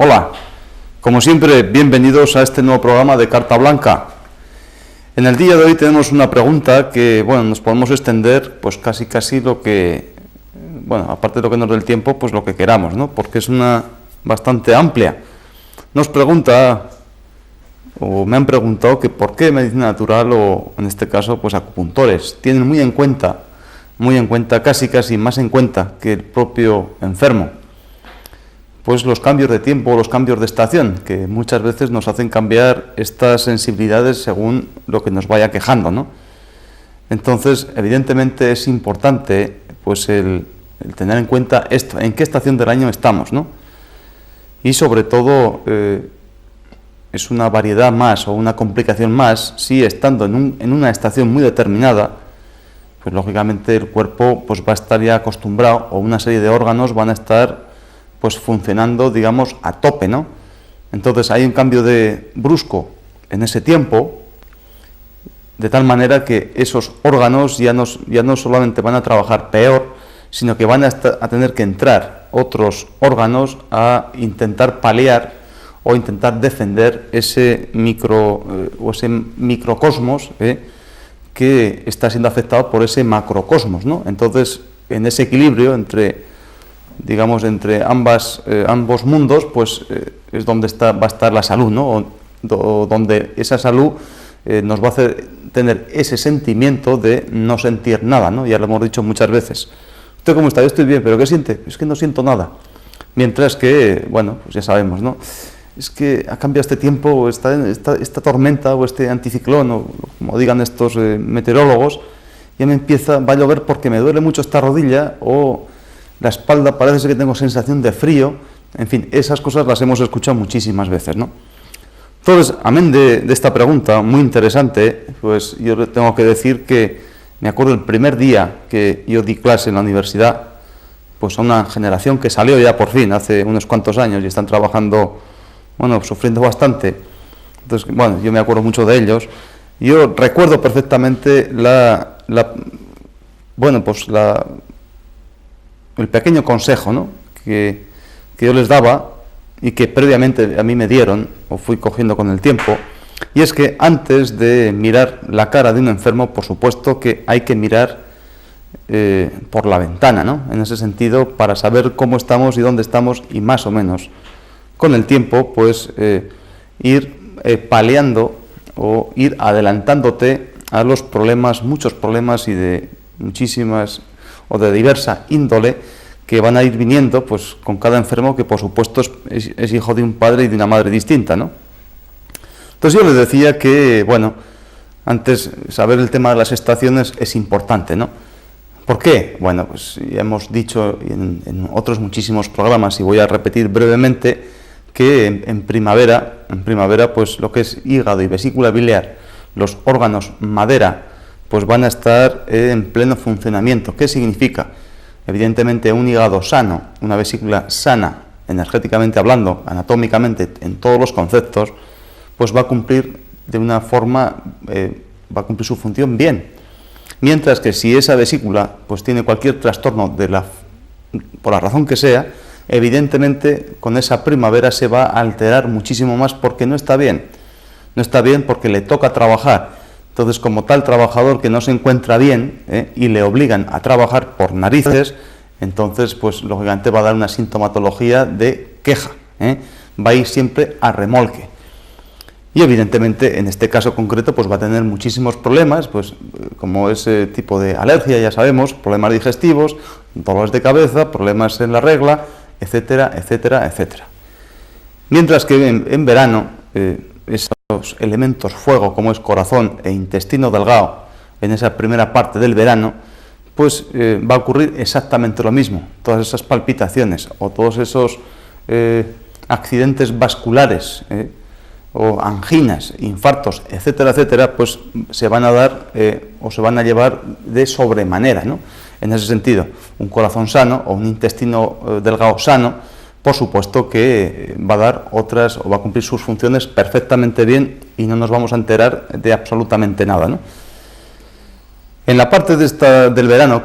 Hola, como siempre, bienvenidos a este nuevo programa de Carta Blanca. En el día de hoy tenemos una pregunta que, nos podemos extender, pues casi lo que, aparte de lo que nos dé el tiempo, pues lo que queramos, ¿no? Porque es una bastante amplia. Nos pregunta, o me han preguntado, que por qué medicina natural, o en este caso, pues acupuntores, tienen muy en cuenta, casi más en cuenta que el propio enfermo, pues los cambios de tiempo, los cambios de estación, que muchas veces nos hacen cambiar estas sensibilidades según lo que nos vaya quejando, ¿no? Entonces, evidentemente es importante, pues el tener en cuenta esto, en qué estación del año estamos, ¿no? Y sobre todo, es una variedad más o una complicación más si estando en una estación muy determinada, pues lógicamente el cuerpo pues va a estar ya acostumbrado, o una serie de órganos van a estar pues funcionando, digamos, a tope, ¿no? Entonces hay un cambio de brusco en ese tiempo, de tal manera que esos órganos ya no solamente van a trabajar peor, sino que van a tener que entrar otros órganos a intentar paliar o intentar defender ese microcosmos que está siendo afectado por ese macrocosmos, ¿no? Entonces, en ese equilibrio entre ambos mundos, pues es donde va a estar la salud, ¿no? O donde esa salud nos va a hacer tener ese sentimiento de no sentir nada, ¿no? Ya lo hemos dicho muchas veces. ¿Usted cómo está? Yo estoy bien, ¿pero qué siente? Es que no siento nada. Mientras que, pues ya sabemos, ¿no? Es que ha cambiado este tiempo, o esta tormenta, o este anticiclón, o como digan estos meteorólogos, ya va a llover porque me duele mucho esta rodilla, o la espalda parece que tengo sensación de frío. En fin, esas cosas las hemos escuchado muchísimas veces, ¿no? Entonces, amén de esta pregunta, muy interesante, pues yo le tengo que decir que me acuerdo el primer día que yo di clase en la universidad, pues a una generación que salió ya por fin, hace unos cuantos años, y están trabajando, sufriendo bastante. Entonces, yo me acuerdo mucho de ellos. Yo recuerdo perfectamente el pequeño consejo, ¿no? que yo les daba y que previamente a mí me dieron, o fui cogiendo con el tiempo, y es que antes de mirar la cara de un enfermo, por supuesto que hay que mirar por la ventana, ¿no? En ese sentido, para saber cómo estamos y dónde estamos, y más o menos con el tiempo, pues ir paliando o ir adelantándote a los problemas, muchos problemas, y de muchísimas o de diversa índole, que van a ir viniendo pues con cada enfermo, que por supuesto es hijo de un padre y de una madre distinta, ¿no? Entonces yo les decía que, antes saber el tema de las estaciones es importante, ¿no? ¿Por qué? Pues ya hemos dicho en otros muchísimos programas, y voy a repetir brevemente, que en primavera, pues lo que es hígado y vesícula biliar, los órganos madera, pues van a estar en pleno funcionamiento. ¿Qué significa? Evidentemente un hígado sano, una vesícula sana, energéticamente hablando, anatómicamente, en todos los conceptos, pues va a cumplir de una forma, va a cumplir su función bien. Mientras que si esa vesícula pues tiene cualquier trastorno por la razón que sea, evidentemente con esa primavera se va a alterar muchísimo más, porque no está bien. No está bien porque le toca trabajar. Entonces, como tal trabajador que no se encuentra bien y le obligan a trabajar por narices, entonces, pues lógicamente va a dar una sintomatología de queja, va a ir siempre a remolque. Y evidentemente, en este caso concreto, pues va a tener muchísimos problemas, pues como ese tipo de alergia, ya sabemos, problemas digestivos, dolores de cabeza, problemas en la regla, etcétera, etcétera, etcétera. Mientras que en verano, esos elementos fuego, como es corazón e intestino delgado, en esa primera parte del verano, pues va a ocurrir exactamente lo mismo. Todas esas palpitaciones o todos esos accidentes vasculares, o anginas, infartos, etcétera, etcétera, pues se van a dar o se van a llevar de sobremanera, ¿no? En ese sentido, un corazón sano o un intestino delgado sano, por supuesto que va a dar otras, o va a cumplir sus funciones perfectamente bien, y no nos vamos a enterar de absolutamente nada, ¿no? En la parte del verano,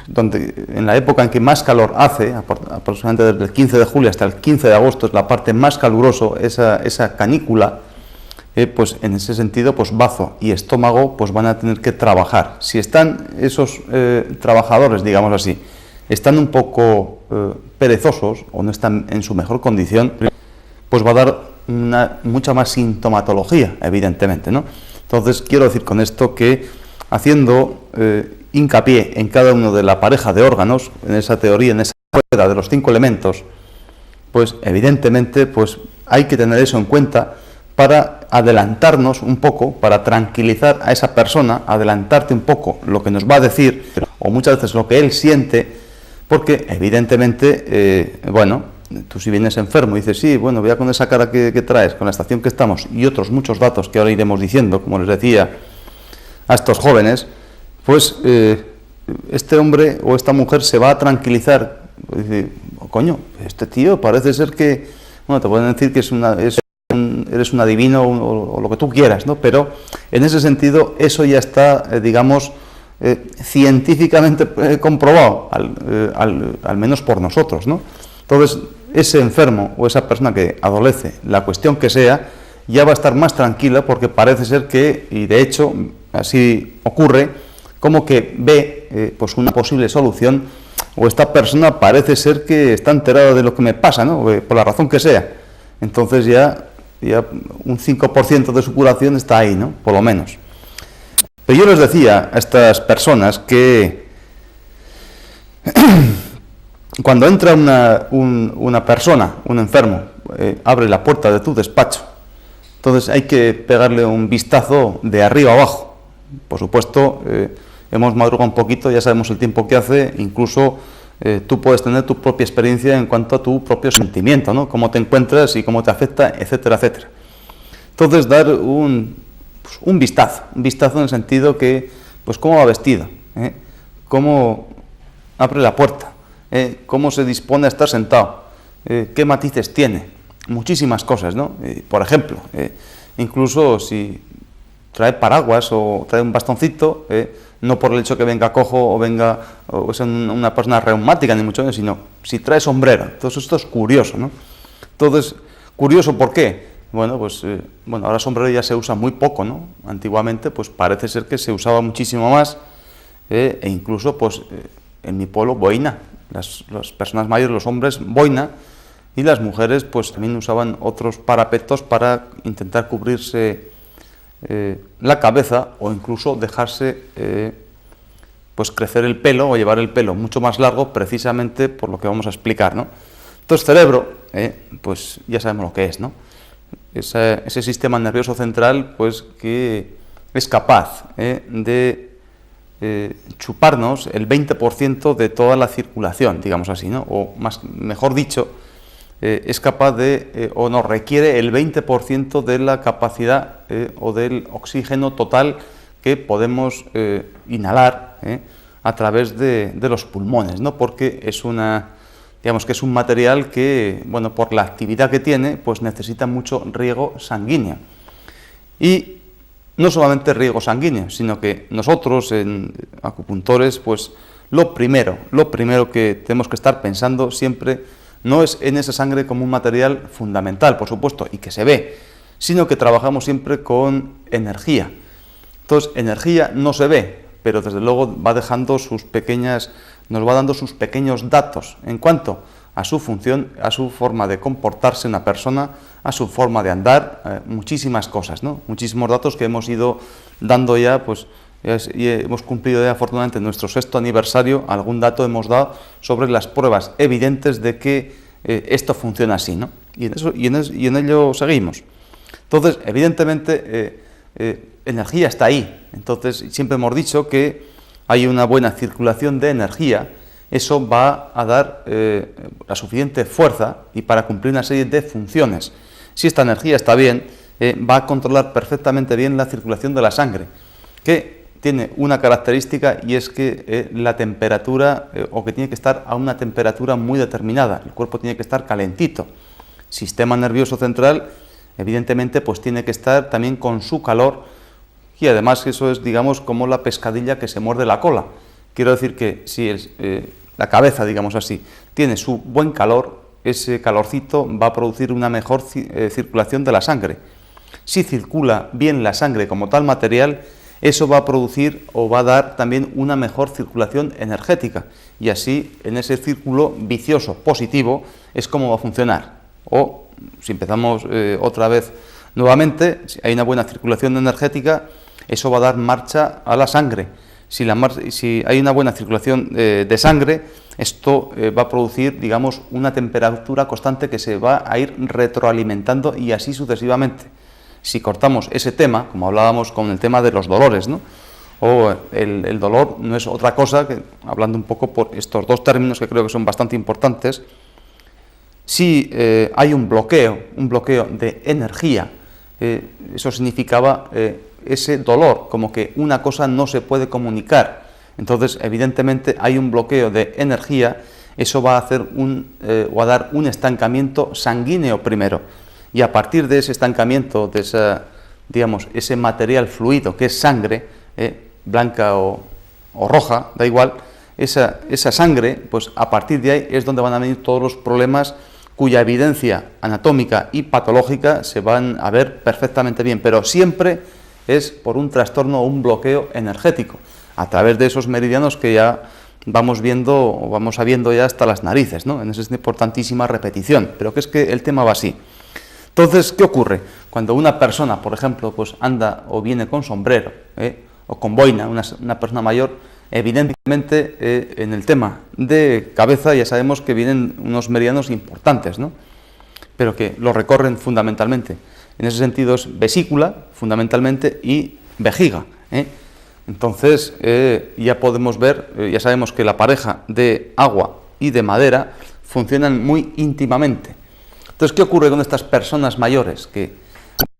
donde en la época en que más calor hace, aproximadamente desde el 15 de julio hasta el 15 de agosto, es la parte más caluroso, esa canícula, pues en ese sentido, pues bazo y estómago pues van a tener que trabajar. Si están esos trabajadores, digamos así, están un poco perezosos o no están en su mejor condición, pues va a dar mucha más sintomatología, evidentemente, ¿no? Entonces, quiero decir con esto que haciendo hincapié en cada uno de la pareja de órganos, en esa teoría, en esa rueda de los 5 elementos, pues evidentemente pues hay que tener eso en cuenta para adelantarnos un poco, para tranquilizar a esa persona, adelantarte un poco lo que nos va a decir, o muchas veces lo que él siente, porque evidentemente, bueno, tú si vienes enfermo y dices, sí, bueno, vea con esa cara que traes, con la estación que estamos, y otros muchos datos que ahora iremos diciendo, como les decía a estos jóvenes, pues este hombre o esta mujer se va a tranquilizar. Dice, oh, coño, este tío parece ser que, bueno, te pueden decir que eres un adivino o lo que tú quieras, ¿no? Pero en ese sentido eso ya está, digamos, científicamente comprobado, al menos por nosotros, ¿no? Entonces, ese enfermo o esa persona que adolece, la cuestión que sea, ya va a estar más tranquila porque parece ser que, y de hecho así ocurre, como que ve pues una posible solución, o esta persona parece ser que está enterada de lo que me pasa, ¿no? Por la razón que sea. Entonces ya un 5% de su curación está ahí, ¿no? Por lo menos. Pero yo les decía a estas personas que cuando entra una persona, un enfermo, abre la puerta de tu despacho, entonces hay que pegarle un vistazo de arriba abajo. Por supuesto, hemos madrugado un poquito, ya sabemos el tiempo que hace, incluso tú puedes tener tu propia experiencia en cuanto a tu propio sentimiento, ¿no? Cómo te encuentras y cómo te afecta, etcétera, etcétera. Entonces, dar un vistazo en el sentido que, pues, cómo va vestido, cómo abre la puerta, cómo se dispone a estar sentado, qué matices tiene, muchísimas cosas, ¿no? Por ejemplo, incluso si trae paraguas o trae un bastoncito, no por el hecho que venga cojo o es una persona reumática, ni mucho menos, sino si trae sombrero. Entonces esto es curioso, ¿no? Entonces, curioso, ¿por qué? Bueno, pues ahora sombrero ya se usa muy poco, ¿no? Antiguamente, pues parece ser que se usaba muchísimo más, e incluso, pues, en mi pueblo, boina. Las personas mayores, los hombres, boina, y las mujeres, pues, también usaban otros parapetos para intentar cubrirse la cabeza o incluso dejarse pues crecer el pelo o llevar el pelo mucho más largo, precisamente por lo que vamos a explicar, ¿no? Entonces, cerebro, pues ya sabemos lo que es, ¿no? Ese sistema nervioso central, pues que es capaz de chuparnos el 20% de toda la circulación, digamos así, ¿no? O mejor dicho, es capaz de, o nos requiere el 20% de la capacidad o del oxígeno total que podemos inhalar a través de los pulmones, ¿no? Porque digamos que es un material que, bueno, por la actividad que tiene, pues necesita mucho riego sanguíneo. Y no solamente riego sanguíneo, sino que nosotros, en acupuntores, pues lo primero que tenemos que estar pensando siempre no es en esa sangre como un material fundamental, por supuesto, y que se ve, sino que trabajamos siempre con energía. Entonces, energía no se ve, pero desde luego va dejando nos va dando sus pequeños datos en cuanto a su función, a su forma de comportarse una persona, a su forma de andar, muchísimas cosas, ¿no? Muchísimos datos que hemos ido dando ya, pues, y hemos cumplido ya afortunadamente nuestro 6º aniversario, algún dato hemos dado sobre las pruebas evidentes de que esto funciona así, ¿no? Y en ello seguimos. Entonces, evidentemente, energía está ahí. Entonces, siempre hemos dicho que hay una buena circulación de energía, eso va a dar la suficiente fuerza y para cumplir una serie de funciones. Si esta energía está bien, va a controlar perfectamente bien la circulación de la sangre, que tiene una característica, y es que la temperatura, o que tiene que estar a una temperatura muy determinada, el cuerpo tiene que estar calentito. Sistema nervioso central, evidentemente, pues tiene que estar también con su calor, y además eso es, digamos, como la pescadilla que se muerde la cola, Quiero decir que si la cabeza, digamos así, tiene su buen calor, ese calorcito va a producir una mejor circulación de la sangre. Si circula bien la sangre como tal material, eso va a producir o va a dar también una mejor circulación energética, y así en ese círculo vicioso positivo es como va a funcionar. O si empezamos otra vez nuevamente, si hay una buena circulación energética, eso va a dar marcha a la sangre. Si hay una buena circulación de sangre, esto va a producir, digamos, una temperatura constante que se va a ir retroalimentando, y así sucesivamente. Si cortamos ese tema, como hablábamos con el tema de los dolores, ¿no? O el dolor no es otra cosa que, hablando un poco por estos dos términos que creo que son bastante importantes, si hay un bloqueo de energía, eso significaba ese dolor, como que una cosa no se puede comunicar. Entonces, evidentemente, hay un bloqueo de energía, eso va a hacer o a dar un estancamiento sanguíneo primero, y a partir de ese estancamiento, de ese material fluido que es sangre, blanca o roja, da igual, esa sangre, pues a partir de ahí es donde van a venir todos los problemas cuya evidencia anatómica y patológica se van a ver perfectamente bien, pero siempre es por un trastorno o un bloqueo energético, a través de esos meridianos que ya vamos viendo o vamos sabiendo ya hasta las narices, ¿no? En esa importantísima repetición, pero que es que el tema va así. Entonces, ¿qué ocurre? Cuando una persona, por ejemplo, pues anda o viene con sombrero, o con boina, una persona mayor, evidentemente en el tema de cabeza ya sabemos que vienen unos meridianos importantes, ¿no? Pero que lo recorren fundamentalmente. En ese sentido es vesícula, fundamentalmente, y vejiga. Entonces, ya podemos ver, ya sabemos que la pareja de agua y de madera funcionan muy íntimamente. Entonces, ¿qué ocurre con estas personas mayores? Que,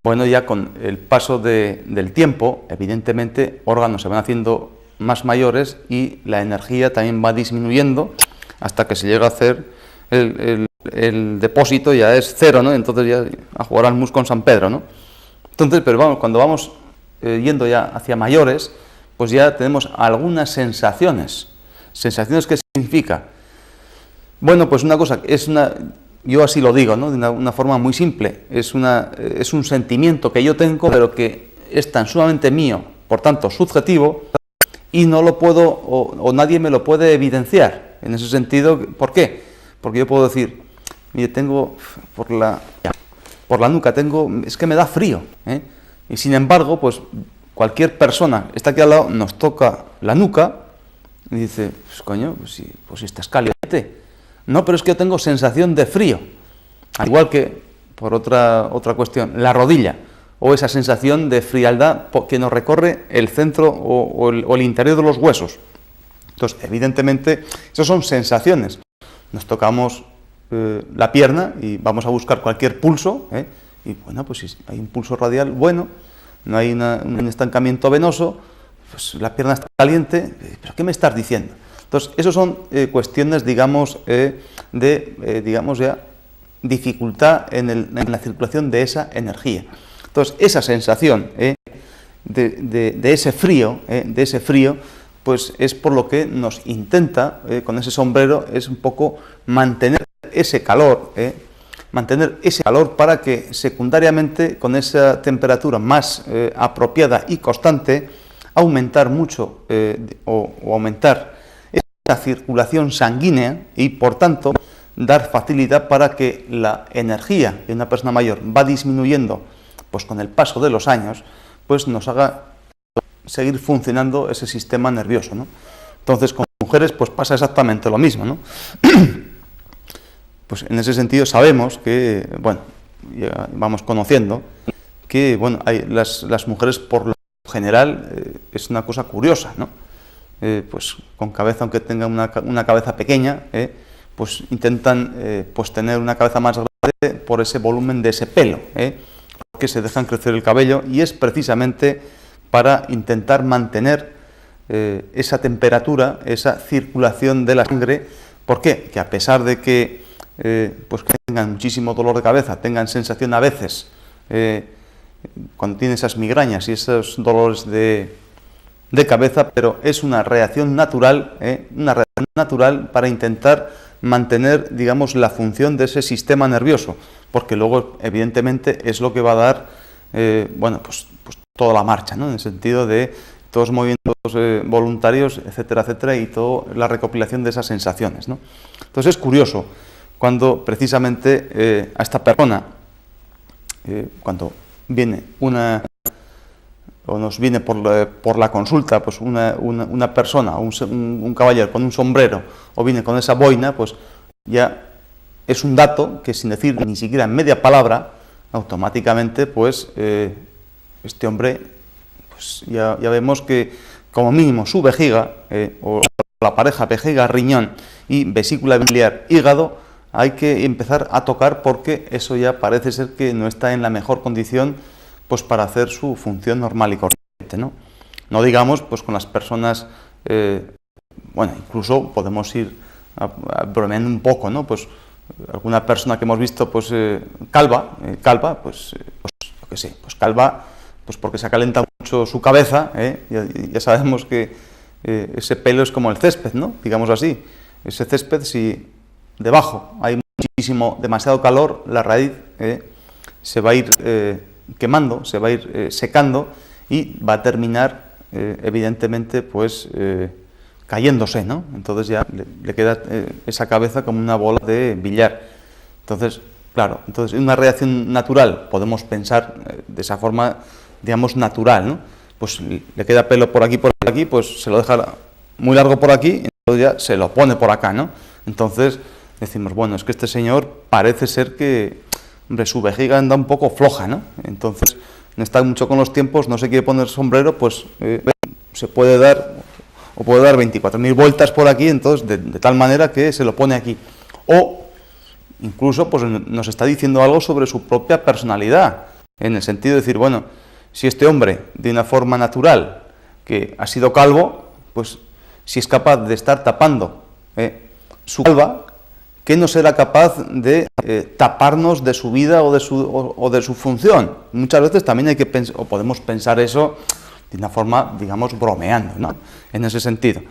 bueno, ya con el paso del tiempo, evidentemente, órganos se van haciendo más mayores y la energía también va disminuyendo hasta que se llega a hacer el depósito, ya es cero, ¿no? Entonces ya a jugar al mus con San Pedro, ¿no? Entonces, pero vamos, cuando vamos yendo ya hacia mayores, pues ya tenemos algunas sensaciones. ¿Sensaciones qué significa? Bueno, pues una cosa, yo así lo digo, ¿no? De una forma muy simple, es un sentimiento que yo tengo, pero que es tan sumamente mío, por tanto subjetivo, y no lo puedo, o nadie me lo puede evidenciar. En ese sentido, ¿por qué? Porque yo puedo decir, mire, tengo por la nuca, es que me da frío, y sin embargo, pues cualquier persona está aquí al lado, nos toca la nuca y dice, pues coño, pues si estás caliente. No, pero es que yo tengo sensación de frío. Al igual que, por otra cuestión, la rodilla, o esa sensación de frialdad que nos recorre el centro o el interior de los huesos. Entonces, evidentemente, esas son sensaciones. Nos tocamos la pierna y vamos a buscar cualquier pulso, y bueno, pues si hay un pulso radial, bueno, no hay un estancamiento venoso, pues la pierna está caliente, ¿pero qué me estás diciendo? Entonces, esas son cuestiones, digamos, digamos ya, dificultad en la circulación de esa energía. Entonces, esa sensación de ese frío, pues es por lo que nos intenta, con ese sombrero, es un poco mantener ese calor, para que secundariamente, con esa temperatura más apropiada y constante, aumentar mucho o aumentar esa circulación sanguínea y, por tanto, dar facilidad para que la energía de una persona mayor va disminuyendo, pues con el paso de los años, pues nos haga seguir funcionando ese sistema nervioso, ¿no? Entonces, con mujeres, pues pasa exactamente lo mismo, ¿no? Pues en ese sentido sabemos que, bueno, ya vamos conociendo que, bueno, las mujeres por lo general es una cosa curiosa, ¿no? Pues con cabeza, aunque tengan una cabeza pequeña, pues intentan pues tener una cabeza más grande por ese volumen de ese pelo, porque se dejan crecer el cabello, y es precisamente para intentar mantener esa temperatura, esa circulación de la sangre. ¿Por qué? Que a pesar de que pues que tengan muchísimo dolor de cabeza, tengan sensación a veces, cuando tienen esas migrañas y esos dolores de de cabeza, pero es una reacción natural para intentar mantener, digamos, la función de ese sistema nervioso, porque luego, evidentemente, es lo que va a dar, bueno, pues toda la marcha, ¿no? En el sentido de todos los movimientos voluntarios, etcétera, etcétera, y toda la recopilación de esas sensaciones, ¿no? Entonces es curioso cuando precisamente a esta persona, cuando viene o nos viene por la consulta, pues una persona, un caballero con un sombrero, o viene con esa boina, pues ya es un dato que, sin decir ni siquiera media palabra, automáticamente, pues este hombre, pues ya vemos que como mínimo su vejiga, o la pareja vejiga-riñón y vesícula biliar hígado, hay que empezar a tocar, porque eso ya parece ser que no está en la mejor condición, pues para hacer su función normal y corriente, ¿no? No digamos, pues con las personas, bueno, incluso podemos ir bromeando un poco, ¿no? Pues alguna persona que hemos visto, pues calva, pues yo qué sé, pues calva, pues porque se calenta mucho su cabeza, ya sabemos que ese pelo es como el césped, ¿no? Digamos así, ese césped, si debajo hay demasiado calor, la raíz se va a ir quemando, se va a ir secando y va a terminar, evidentemente, pues cayéndose, ¿no? Entonces ya le queda esa cabeza como una bola de billar. Entonces, claro, entonces una reacción natural, podemos pensar de esa forma, digamos, natural, ¿no? Pues le queda pelo por aquí, pues se lo deja muy largo por aquí, y entonces ya se lo pone por acá, ¿no? Entonces decimos, bueno, es que este señor parece ser que, hombre, su vejiga anda un poco floja, ¿no? Entonces no está mucho con los tiempos, no se quiere poner sombrero, pues se puede dar, o puede dar 24.000 vueltas por aquí, entonces de tal manera que se lo pone aquí. O incluso pues nos está diciendo algo sobre su propia personalidad, en el sentido de decir, bueno, si este hombre, de una forma natural, que ha sido calvo, pues si es capaz de estar tapando su calva, ¿qué no será capaz de taparnos de su vida o de su función? Muchas veces también hay que pensar, o podemos pensar eso de una forma, digamos, bromeando, ¿no? En ese sentido.